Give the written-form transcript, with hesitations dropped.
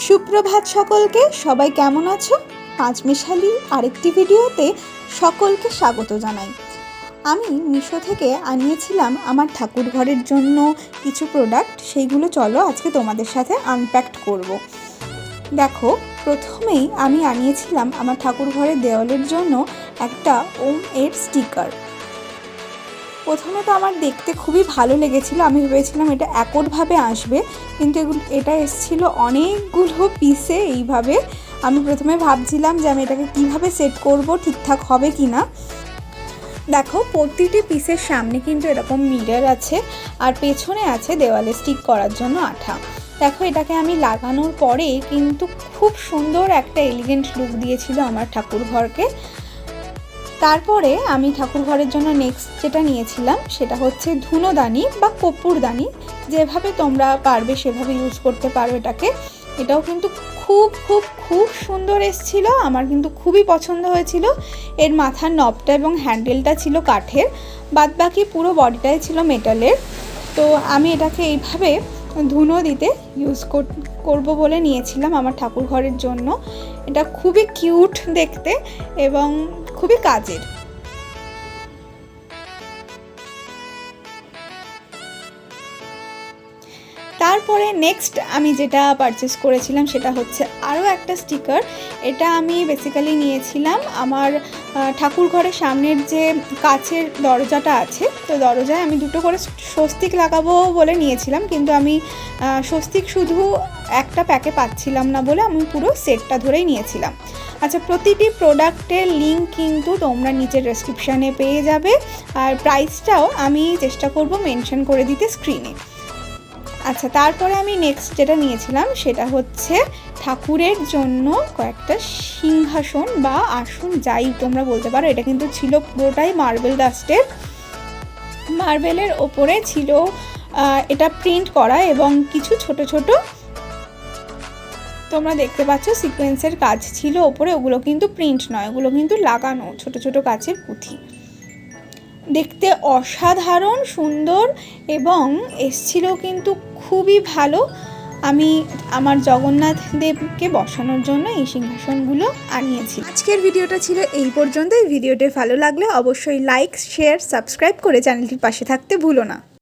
সুপ্রভাত সকলকে। সবাই কেমন আছো? পাঁচমিশালি আরেকটি ভিডিওতে সকলকে স্বাগত জানাই। আমি মিশো থেকে আনিয়েছিলাম আমার ঠাকুর ঘরের জন্য কিছু প্রোডাক্ট, সেইগুলো চলো আজকে তোমাদের সাথে আনপ্যাকড করব। দেখো, প্রথমেই আমি আনিয়েছিলাম আমার ঠাকুর ঘরের দেওয়ালের জন্য একটা ওম এর স্টিকার। প্রথমে তো আমার দেখতে খুবই ভালো লেগেছিলো, আমি ভেবেছিলাম এটা একটভাবে আসবে, কিন্তু এটা এসেছিলো অনেকগুলো পিসে। এইভাবে আমি প্রথমে ভাবছিলাম যে আমি এটাকে কিভাবে সেট করব, ঠিকঠাক হবে কি না। দেখো, প্রতিটি পিসের সামনে কিন্তু এরকম মিরর আছে, আর পেছনে আছে দেওয়ালে স্টিক করার জন্য আঠা। দেখো, এটাকে আমি লাগানোর পরে কিন্তু খুব সুন্দর একটা এলিগেন্ট লুক দিয়েছিল আমার ঠাকুর ঘরকে। তারপরে আমি ঠাকুর ঘরের জন্য নেক্সট যেটা নিয়েছিলাম সেটা হচ্ছে ধুনোদানি বা কর্পূরদানি, যেভাবে তোমরা পারবে সেভাবে ইউজ করতে পারো এটাকে। এটাও কিন্তু খুব খুব খুব সুন্দর এসেছিলো, আমার কিন্তু খুবই পছন্দ হয়েছিল। এর মাথার নবটা এবং হ্যান্ডেলটা ছিল কাঠের, বাদবাকি পুরো বডিটাই ছিল মেটালের। তো আমি এটাকে এইভাবে ধুনো দিতে ইউজ করব বলে নিয়েছিলাম আমার ঠাকুর ঘরের জন্য। এটা খুবই কিউট দেখতে এবং খুবই কাজের। তারপরে নেক্সট আমি যেটা পারচেস করেছিলাম সেটা হচ্ছে আরও একটা স্টিকার। এটা আমি বেসিক্যালি নিয়েছিলাম আমার ঠাকুর ঘরের সামনের যে কাচের দরজাটা আছে, তো দরজায় আমি দুটো করে স্বস্তিক লাগাবো বলে নিয়েছিলাম, কিন্তু আমি স্বস্তিক শুধু একটা প্যাকে পাচ্ছিলাম না বলে আমি পুরো সেটটা ধরেই নিয়েছিলাম। আচ্ছা, প্রতিটি প্রোডাক্টের লিঙ্ক কিন্তু তোমরা নিচের ডেসক্রিপশানে পেয়ে যাবে, আর প্রাইসটাও আমি চেষ্টা করব মেনশন করে দিতে স্ক্রিনে। আচ্ছা, তারপরে আমি নেক্সট যেটা নিয়েছিলাম সেটা হচ্ছে ঠাকুরের জন্য কয়েকটা সিংহাসন বা আসন, যাই তোমরা বলতে পারো। এটা কিন্তু ছিল পুরোটাই মার্বেল ডাস্টের, মার্বেলের ওপরে ছিল এটা প্রিন্ট করা, এবং কিছু ছোট ছোট তোমরা দেখতে পাচ্ছ সিকোয়েন্সের কাজ ছিল ওপরে। ওগুলো কিন্তু প্রিন্ট নয়, ওগুলো কিন্তু লাগানো ছোট ছোট কাচের পুঁথি। দেখতে অসাধারণ সুন্দর এবং এসছিল কিন্তু খুবই ভালো। আমি আমার জগন্নাথ দেবকে বসানোর জন্য এই সিংহাসনগুলো আনিয়েছি। আজকের ভিডিওটা ছিল এই পর্যন্ত। এই ভিডিওটি ভালো লাগলে অবশ্যই লাইক, শেয়ার, সাবস্ক্রাইব করে চ্যানেলটির পাশে থাকতে ভুলো না।